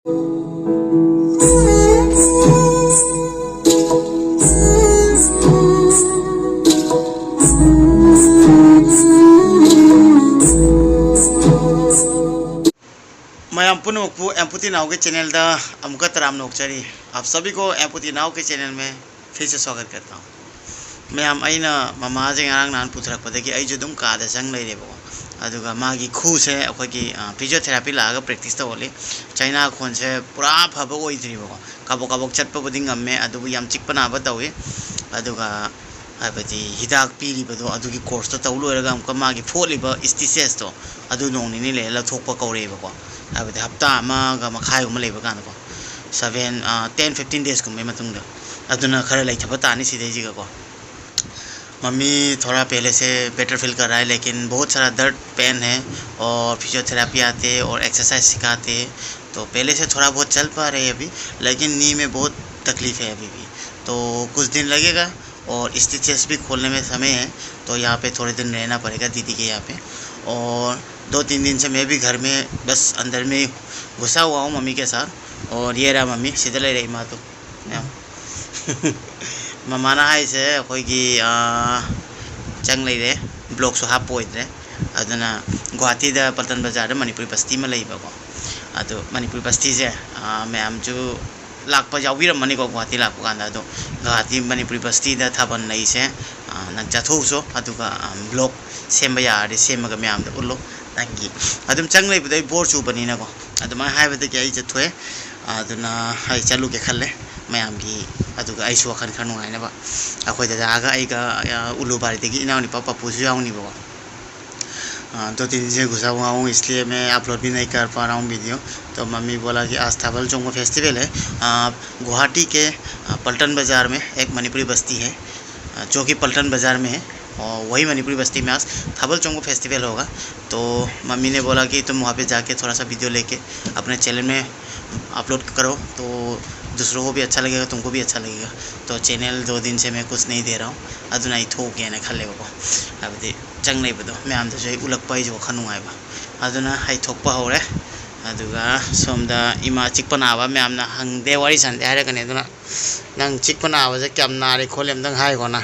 मैं एम्पुटी नाव के चैनल दा अमुका तराम नोकचरी। आप सभी को एम्पुटी नाव के चैनल में फिर से स्वागत करता हूँ। मैं अना ममा से आराम नान पुथरपदगी अदम का संग लेरेबो मागी खू से अखोगी फिजियोथेरापी लागा प्रैक्टिस तौली चाइना खोन से पूरा फब ओइद्रीबो काबो काबो चटपबुदी ngame adubu yam chikpana tawé aduga habati hidak piribado adugi course to tawlo eraga amka magi pholiba stitches to adu nongni ni le la thokpa kaureba ko habati hapta ama ga makhai uma leba kan ko 10-15 days ko me matungda aduna khara lai thapa tani sidai jiga ko mummy थोड़ा पहले से better feel कर रहा है, लेकिन बहुत सारा दर्द पेन है और फिजियोथेरापी आते और एक्सरसाइज सिखाते, तो पहले से थोड़ा बहुत चल पा रहे हैं अभी, लेकिन नी में बहुत तकलीफ़ है अभी भी, तो कुछ दिन लगेगा और स्टिचेस भी खोलने में समय है, तो यहाँ पे थोड़े दिन रहना पड़ेगा दीदी के यहाँ पे। और 2-3 दिन से मैं भी घर में बस अंदर में घुसा हुआ हूँ मम्मी के साथ। और ये रहा मम्मी सीधे ले रही माँ तो ममाना है से कोई चंग ले ब्लॉक सो हाप पोइद्रे अदना गुवाहाटी दा पल्टन बाजार मणिपुरी बस्ती में लेबको अदो मणिपुरी बस्ती से मैम जो लाप यावीरमनी को गुवाहाटी लाप कांदा अदो गुवाहाटी मणिपुरी बस्ती दा थाबन नहीं से नंग जाथौसो अदुगा ब्लॉक सेम यारे सेमगा मैम दा उल्लो नंगी अदुम चंग लेबदै बोर चुबनी नको अदुमा हाइबदे के आई जथोए अदुना हाई चालू के खल्ले मैम की अदुगा आइसु वखन खर नुगाइनबा अखोय दागा आइगा उलुबारीदगी इनाउनी पापा पुजु याउनीबो 2-3 दिन से घुसा हुआ हूँ, इसलिए मैं अपलोड भी नहीं कर पा रहा हूँ वीडियो। तो मम्मी बोला कि आज थाबल चौंगो फेस्टिवल है गुवाहाटी के पल्टन बाज़ार में एक मणिपुरी बस्ती है जो कि पल्टन बाज़ार में है, और वही मणिपुरी बस्ती में आज थाबल चौंगो फेस्टिवल होगा। तो मम्मी ने बोला कि तुम वहाँ पे जाके थोड़ा सा वीडियो लेके अपने चैनल में अपलोड करो, तो दूसरों को भी अच्छा लगेगा, तुमको भी अच्छा लगेगा। तो चैनल 2 दिन से मैं कुछ नहीं दे रहा हूँ, अदुना ही थोक है ना खल्ले को अबदे चंग नहीं बदो मैं आम तो उलक पाई जो खनुआबा अदुना हाई थोकपा हो रहे अदुगा सोमदा इमा चिकपनाबा मैं आमना हंगदे वारी संदे हारगने अदुना नंग चिकपनाबा से क्या नारे खोले हमदंग हाय को ना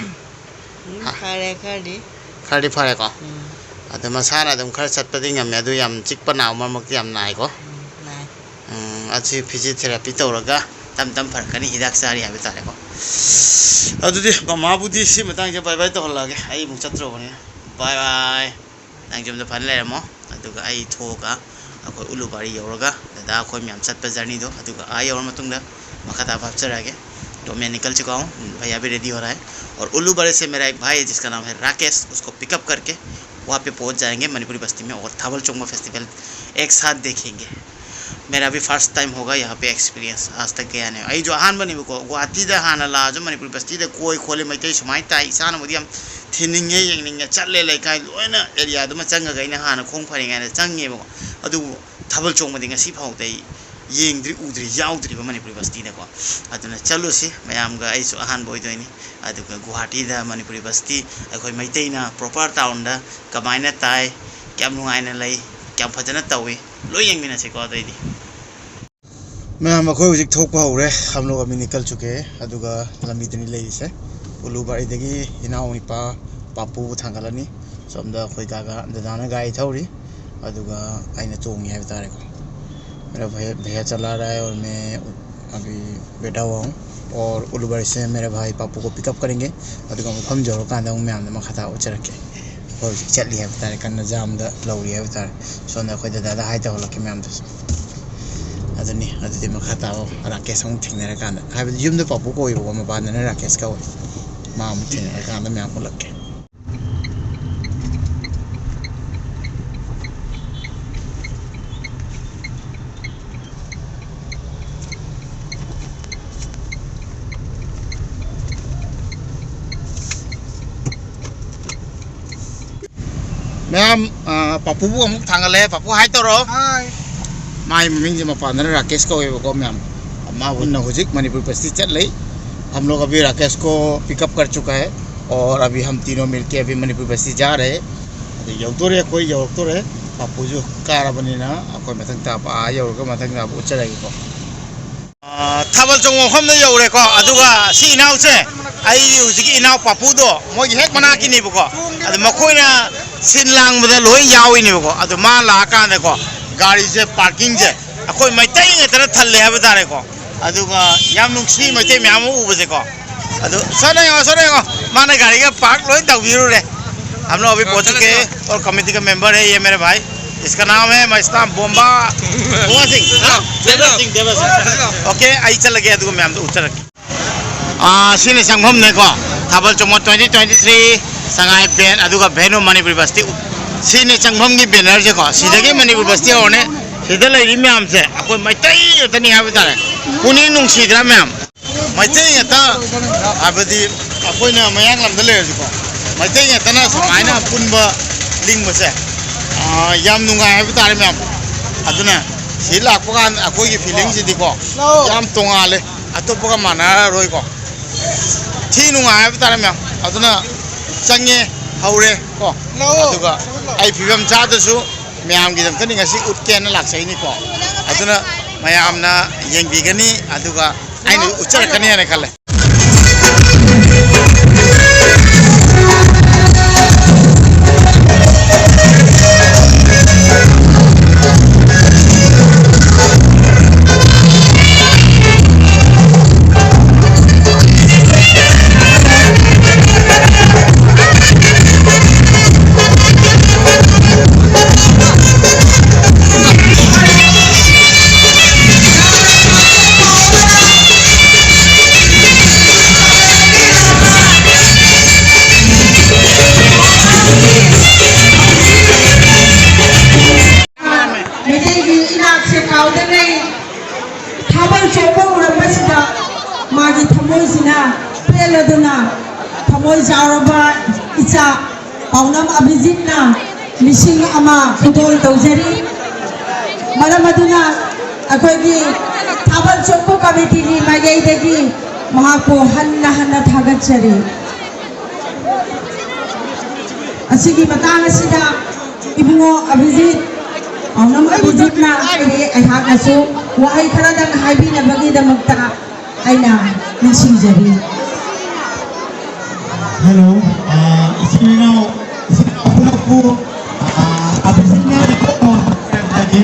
खरदी फरे को अदु मसाना दम खर सत्पदिंग हम अदु याम चिकपनाव मरमक्ति याम नाय को अच्छी फिजियोथेरापी तौरगा तम फरकनी हिदाक सारी है तारे को अदुदी ममाबुदी से मतंग बाय बाय तो हल्लागे आई मु चत्रोबने बाय बाय नंग जम फन लेरमो अदुगा आई थोका अखोय उलुबारी यौरगा दादा अखोय म्याम चत्प जर्नी दो अदुगा आई यौर मतुंगदा मखता भापचरागे। तो मैं निकल चुका हूँ, भैया भी रेडी हो रहा है, और उल्लूबारी से मेरा एक भाई है जिसका नाम है राकेश, उसको पिकअप करके वहाँ पे पहुँच जाएंगे मणिपुरी बस्ती में, और थाबल चौंगो फेस्टिवल एक साथ देखेंगे। मेरा भी फर्स्ट टाइम होगा यहाँ पे एक्सपीरियंस, आज तक गया नहीं। आई जो आहान बनी को गुवाहाटी दा हाना ला जो मणिपुरी बस्ती दा कोई खोले मैतै सुमाई ताई इसान मुदी हम थिनिंगे येंगनिंगे चले लेकाय लोइना एरिया दमा चंगा गइना हाना खोंग फरिङाय चंगे बो अदु थाबल चौंगमदि ngasi फाउदै येंद्री उद्री याउद्री मणिपुरी बस्ती दा को अदुना चलुसी मयामगा आइसु आहान बोइदोइनी अदुगा गुवाहाटी दा मणिपुरी बस्ती अखोय मैतैना प्रॉपर टाउन दा कमाइना ताई क्याम नुगाइना लै क्याम फजना तौई लोई येंगमिनासे को अदैदी मैं हम अखोय हुजिक थोकपा होरे हम लोग अभी निकल चुके हैं अदुगा लंबीदनी लेरिसे उलुबारीदगी इनाउनिपा पापू थांगलनी सोमदा अखोय दादाना गाड़ी थौरी अदुगा आइना चोंगी है तारे को मेरा भैया चला रहा है और मैं अभी बैठा हुआ हूँ, और उलुबारी से मेरे भाई पापू को पिकअप करेंगे अदुगा मफम जरो कांदा मैं आमदा मखता उचरके और चली है तारे कन्ना जामदा लौरी है तारे सोंदा अखोय दादा हाय तौलके मैं आमदा अदनी अदि मखता राकेश हम थिंगने कांदा हाय युमदा पापू को इबो मबानना राकेश का माम थिंगने कांदा मैं आमको लगे मैम पापू को अमुक थांगले पापू हाय तोरो हाय माय मिंग जे मपानना राकेश को को मैम मा हुन हुजिक मणिपुर बस्ती चल रही। हम लोग अभी राकेश को पिकअप कर चुका है, और अभी हम तीनों मिलके अभी मणिपुर बस्ती जा रहे हैं। यौतोरे कोई यौतोरे पापू जो कार बनीना अखोय मथंग ताप आ यौरगा मथंग ताप उचरागी को Thabal Chong Mofam da yore ko aduga si inaw che ai hujiki inaw papu do moi hek mana ki ni bu ko adu makoina sin lang bada loi yawi ni bu ko adu ma la ka ne ko gari je parking je akoi mai tai nge tara thalle ha bada re ko aduga yam nungsi mai te myam u bu je ko adu sare ko माने गाड़ी का park लोग तवीरू रे हम लोग अभी पहुंच चुके हैं और कमेटी का मेंबर है ये मेरे भाई इसका नाम है मस्तान बोम्बा बुआ सिंह देवा सिंह ओके आई चल गया तो मैं हम तो उतर सीने संगम ने को थाबल चोमो 2023 संगाई बेन अदुगा भेनु मणिपुरी बस्ती सीने संगम की बैनर जे को सीधे के मणिपुरी बस्ती होने सीधे लगी मैं हमसे कोई मैत्री तनी है बता रहे पुनी नुंगसीद्रा मैम मैत्री ता अबदी अखोइना मयांग लमदा लेरजिको मैत्री तना समायना पुनबा लिंगबसे याम नुंगाय हाइब तारे मैम अदुना सी लाकपा कान अखोइगी फीलिंग सिदिको याम तोंगाले अतोपका माना रोइको थी नुंगाय हाइब तारे मैम अदुना चंगे हौरे को अदुगा आई फिबम चादसु मैम गी दमतनी ngasi utken laksai ko aduna mayamna yengbigani aduga ainu ucharakani ana khalle थाबल चौबो उरबसिदा मागी थमोइसिना पेलदुना थमोइ जारबा इचा पाउनम अभिजितना लिसिंग अमा खुदोल तौजरी मरमदुना अखोइगी थाबल चौबो कमिटी नि मागैदगी महाको हन्ना थागचरी असिगी बतांग असिदा इबुंगो अभिजित पाउनम अभिजितना अहाकसु वही खरदंग हाइबिनबगी दमक्ता आइना निसिंजरी हेलो इसिनो पुनपु अभिजितना रिको ताकि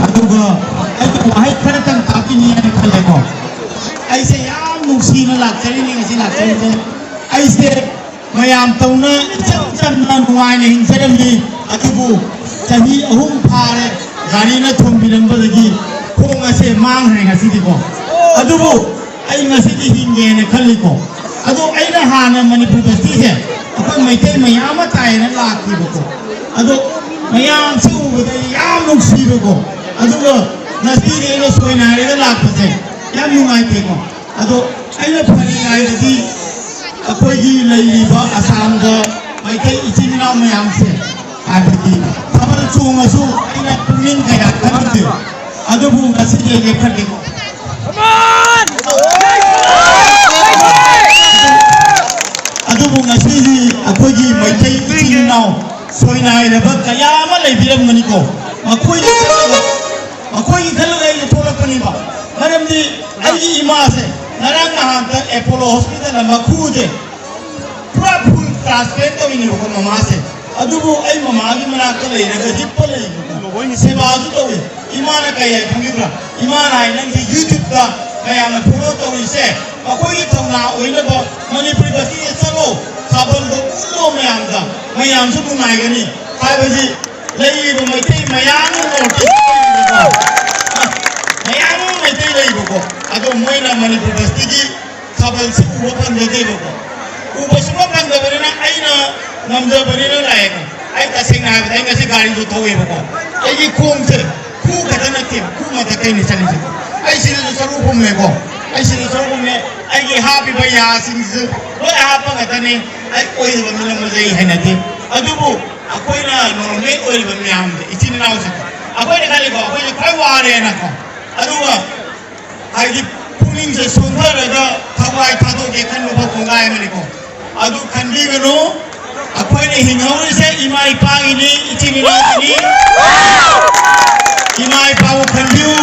अदुगा वही खरदंग ताकिनी ने खलेको ऐसे याम नुसीना लाचरी नि ngasi लाचरी से ऐसे मयाम तौना चन्ना नुवाने हिंसरमी अदुबु चही अहुम फारे गाड़ी न थोंबिरंबदगी खोंग असे मांग है ngasiदीको अदुबु आई ngasiदी हिंगे ने खलिको अदु आइना हाना मणिपुर बस्ती से अपन मैते मयाम तायना लाखिबको अदु मयाम से उबदे याम नुसीबको अदुगो ngasiदी ने सोइनारे लाखपसे याम नुमाइतेको अदु आइना फरिनाइदि अखोइगी लैलिबा आसामदा मैते इचिना मयाम से आबदी थाबल चोंगसु आइना पुनिंग कया खनदे अदुबु ngasiदी ले खलिको अदुबु ngasiदी अखोइगी मैते इचिना सोइनाइदबा कया मा लैबिरमनिको मखोइगी खलगा थोलकनिबा मरमदी आइगी इमा से नरंग नहांता एपोलो हॉस्पिटल मखुजे पूरा फुल ट्रांसप्लांट तोइनी को ममा से अदुबु आई ममा की मना कर ले रगा हिप ले सेवा जो तो इमान कई है खंगिब्रा इमान आई नंग यूट्यूब का कया में फॉलो तो इसे अकोई थोना ओइलबो मणिपुरी बस्ती चलो थाबल दो उलो मयाम से बुनाइगनी हाइबजी लेइबो मैते मयाम नोटिस मयाम मैते लेइबो अदो मोइना मणिपुरी बस्ती की थाबल से ओपन देदेबो उबसुमा बंदबरिना आइना नमजबरिना लायक आई तसिंग हाइब आई ngasi गाड़ी जो थोवेबो आई खोंग से खू खतना के खू मत कइनि चलिसे आई सिन सरू घुमेको आई सिन सरू घुमे आई की हापी भैया सिंह से लो हापा खतने आई कोई मिलम जई हैनते अदुबु अकोइना नॉर्मल ओइल बम्याम इचिन नाउ से अकोइ खाली को अकोइ खै वारे ना को अदुबा आई की पुनिंग से सुंदर द थवाई थादो के खनु भ कोंगाय मनिको अदु खंदीगनो अकोइने हिंगौर से इमाई पागिनी इचिन नाउनी इमाई पाव खंदिउ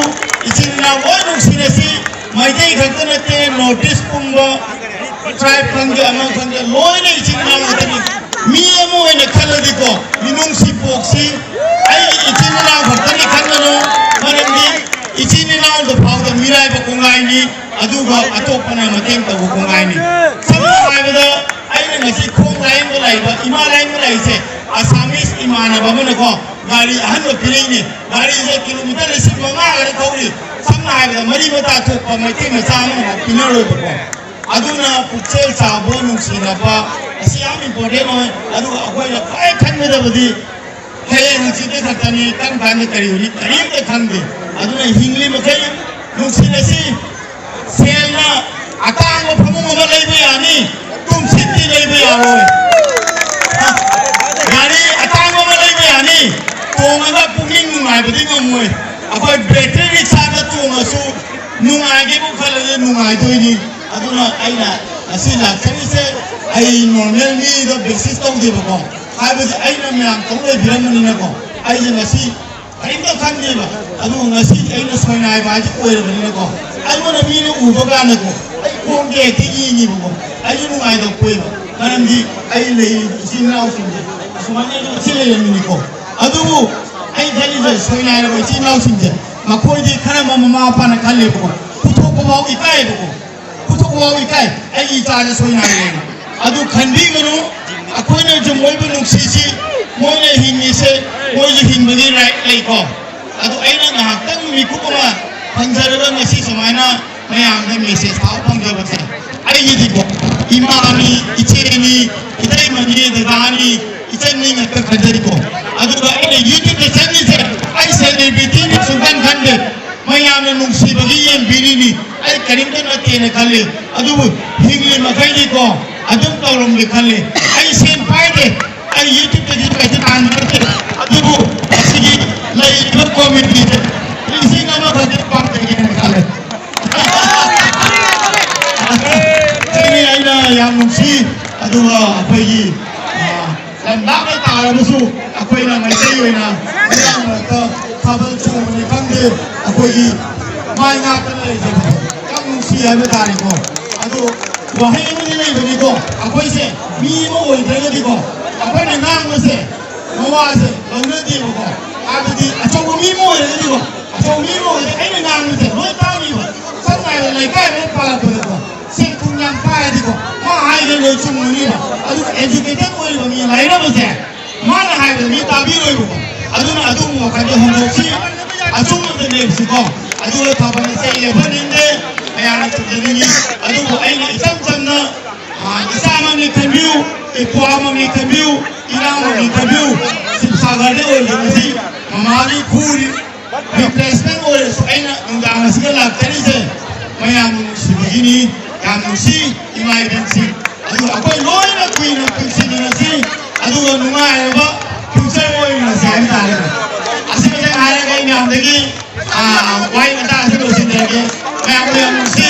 इचिन नाउ ओइ नुसिनेसी maite khakna te notice pumba tribe khangge amang khangge loine ichina matani mi amo ene khaladi ko minung si poksi ai ichina na bhaktani khangano marandi ichina na do phawda mirai ba kongai ni aduga atopana mateng ta ko kongai ni samna haibada aina ngasi khong lain ko lai ba ima lain ko lai se asamis imana ba mana ko gari ahan ba pilini gari je kilometer si manga gari kauri samna haibada mari mata to pa maite ma sama pinaro ko aduna puchel sabo nung sinapa asiam important hoy adu akoi la kai khanne da budi hey nung site khatani kan kan kari uri kari te khande aduna hingli ma kai nung sinasi selna atang ma phamu ma lai be ani tum sitti lai be aro gari atang ma lai be ani to ma ba puking nung ai budi ngomoi akoi battery rickshaw da to ma su nung ai ge bu khala nung ai to ni aduna aina asila kanise ai normal ni the basis tong de ko haibu aina myam tong le biramani na ko ai je ngasi ai ta khan ni ba adu ngasi aina soinai ba ji ko re ni ko ai mo na mi ni u ba ga na ko ai ko ge ti yi ni ko ai nu ai do ko ba karam ji ai le sin na usin je asmane ni chile ni ko adu ai thali je soinai ba sin na usin je ma ko ji khara ma ma pa na khale ko puto ko ba i kai ko Kutukuwawi kai ai ita da soina ne adu khandi gano akwai ne jumoi bu nuksisi mo ne hinni se mo ji hin bani lai ko adu aina na haktan mi ku kuma panjara ne si samana ne am da mi se sa pangja bata ai yi di ko imani icheni itai mani da dani icheni ne ka khadari ko adu ga ai youtube da channel se ai celebrity ni sundan khande mayam ne nungsi bagi yen birini ai karim da na te ne khale adu hingli makai ni ko adu tawrom le khale ai sen pai de ai youtube te di pe te an te adu asigi lai no comedy de isi na ma khade pam te ne khale ai ai na yang nungsi adu apai gi lam da ba ta ra musu apai na mai sei na yang ta thabal chu ni khande apai gi mai nga ta le je si ai ba ta ni ko adu wahai ni nei ni ko akoi se mi mo oi de ni ko apai na ngang mo se mo wa se long ne di ko adu di acho mi mo oi ni ko acho mi mo oi ai na ngang mo se mo ta ni ko sang mai lai kai me pa la ko se kun yang pa di ko ma ai de lo chu mo ni ba adu educated ko ni ni lai na mo se ma na hai de mi ta bi lo ko adu na adu mo ka de ho si acho mo de ne si ko adu ta ba ni se le ba ni de ayana tudini adu aina isam sanna isama ni kabiu ikwama ni kabiu ilama ni kabiu sibsagade ol jisi mamali khuri replacement ol so aina nganga sigala kanise mayamu sibini yamu si imai bensi adu akoi loina kuina kunsi dinasi adu nungai ba future oi na sai tare asime are ga ni amdegi wai mata asido sindage mayamu si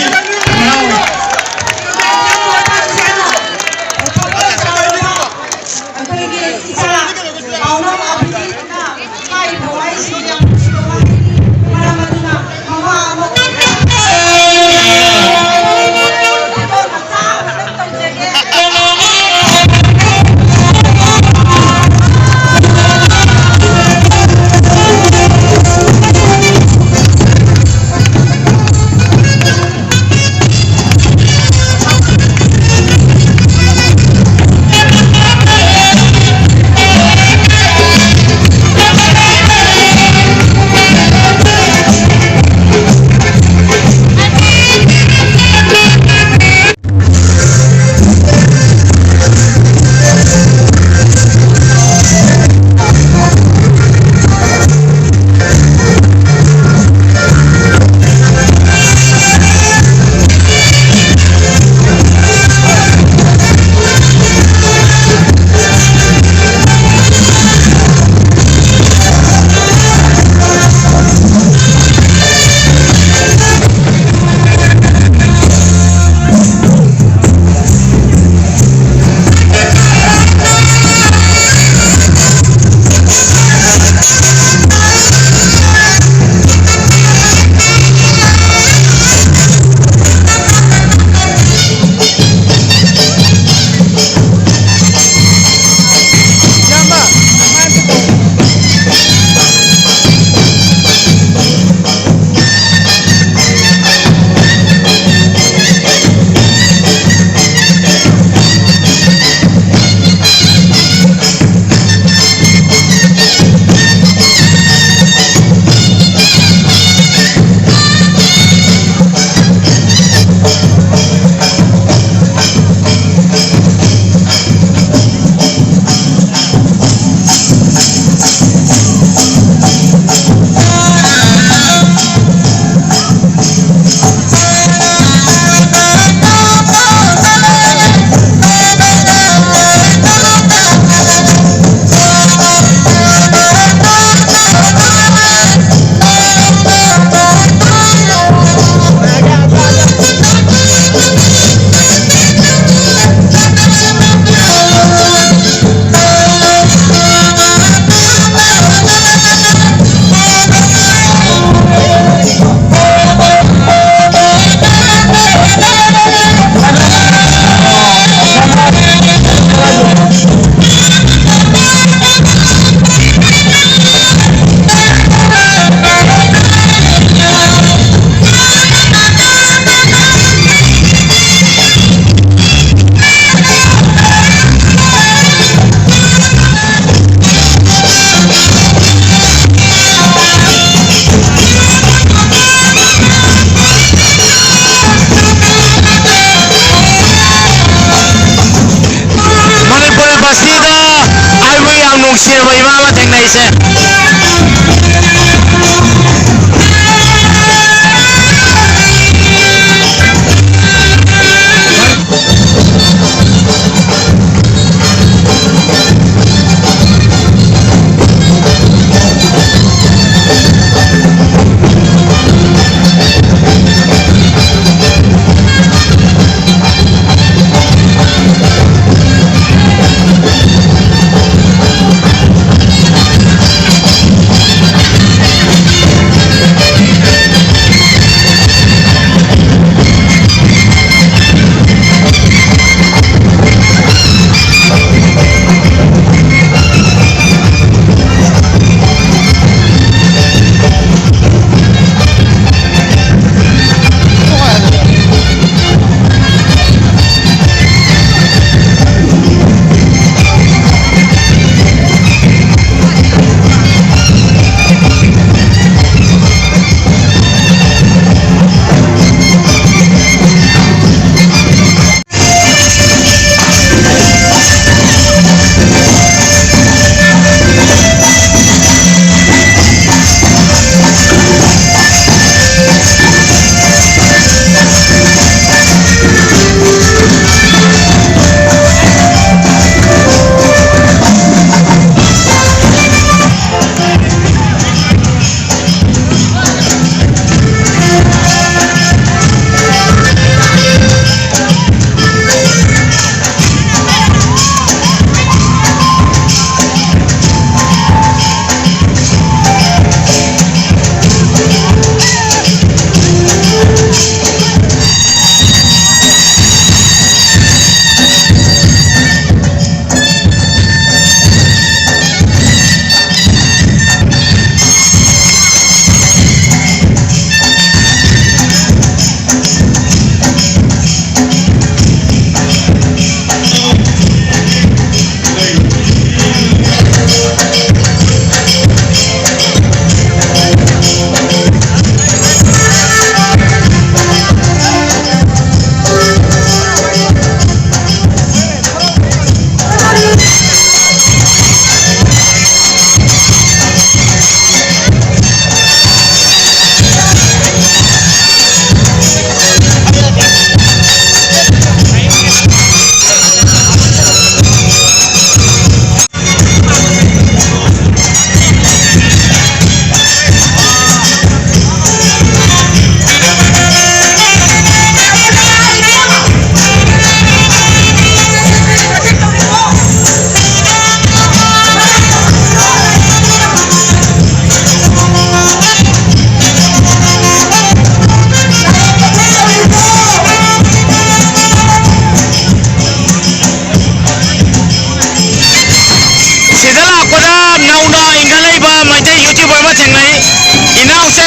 ꯂꯥꯛꯏꯁꯦ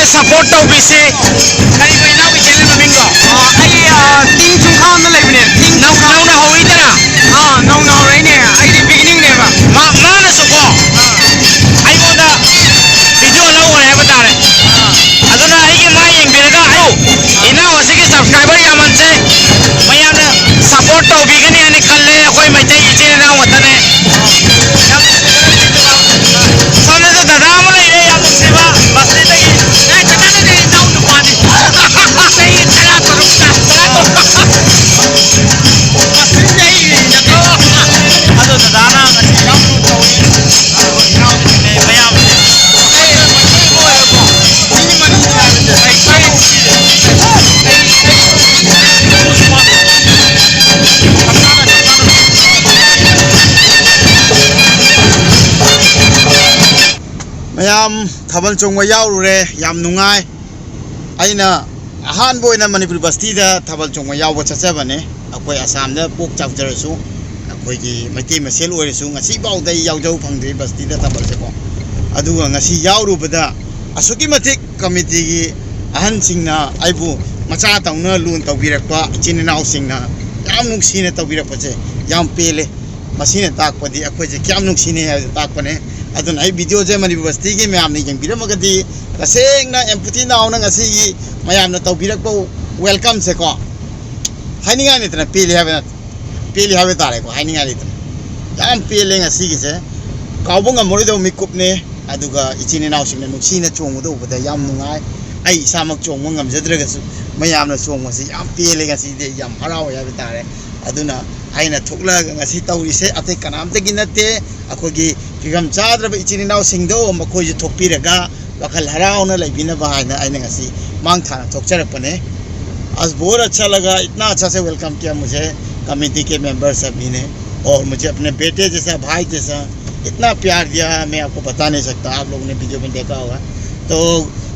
support to bisi kari ko ina bi channel mamingo ai ting chung kham na lebne ting nau na howi tara nau right ne ai di beginning ne ba ma na so ko ai ko da video lo wa hai batare aduna ai ki ma yeng biraga ai ina wasi ki subscriber ya man se mayam na support to bi gani ani khalle koi mai tai ichi na watane samne to dada ma lai re ya seva basti tai mayam thabal chongwa yaurure yam nungai aina ahan boina Manipuri Basti da thabal chongwa yawba chachabane akoi Assam da pok chawjarasu akoi gi maitei masel oiresu ngasi baudai yaujau phangdri Basti da thabal se ko aduga ngasi yaurubada asuki matik committee gi ahan singna aibu macha tauna lun tawbirakpa chininaw singna yam nungsine tawbirakpa che yam pele masine takpadi akoi je kyam nungsine ha takpane adun ai video je Manipuri Basti gi mayam ni jeng biramagadi kaseng na Amputee naw na ngasi gi mayam na tawbirakpa welcome se ko haninga ni tana pele have tare ko haninga ni tana yam pele ngasi gi se काउबंग मोरिदो मिकुपने अदुगा इचिनि नाउसिंग नुक्सीना चोंगदो उबदा yam नुंगाय I इसामक Chong ngamjadragasu mayamna chongmasi yam pele ngasi de yam haraw ya bitare aduna aina thukla ngasi tawrise ate kanamte ginate akogi kigam chadra ichini naw singdo makoi je thokpiraga wakhal haraw na laibina bahaina aina ngasi mang thana thokcharakpane आज बहुत अच्छा लगा इतना अच्छा से welcome किया मुझे committee के मेंबर सभी ने और मुझे अपने बेटे जैसा भाई जैसा इतना प्यार दिया मैं आपको बता नहीं सकता आप लोगों ने वीडियो में देखा होगा तो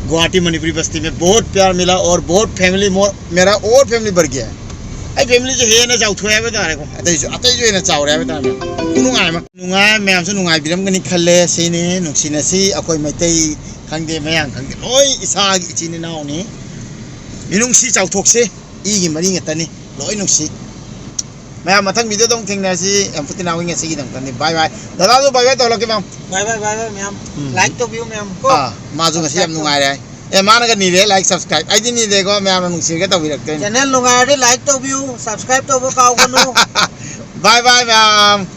गुवाहाटी मणिपुरी बस्ती में बहुत प्यार मिला और बहुत फैमिली मेरा और फैमिली बढ़ गया है आई फैमिली जो है ना जाऊ थोड़ा बता रहे को अतई जो है ना चाव रहा है बता रहे नुंगाई मैं हमसे नुंगाई बिरम गनी खल्ले सेने नुक्सीनसी अकोई मैतई खंगे मयांग खंगे लोई इसाग इचिनि नाउनी मिनुंगसी चाउथोकसे इगी मरी ngतनी लोई नुक्सी मैं मथंग वीडियो दम थेंगनासी एम्पुती नाविंग एसी दम तनी बाय बाय दादा तो बाय बाय तो लके ma'am bye bye bye ma'am like तो व्यू मैम को माजु ngasi yam nungai rai ए माना ga ni re like subscribe ai din ni de ko ma'am नुक्सी के तो बिरकते चैनल नungai रे लाइक तो व्यू सब्सक्राइब तो वो काओ गनु बाय बाय मैम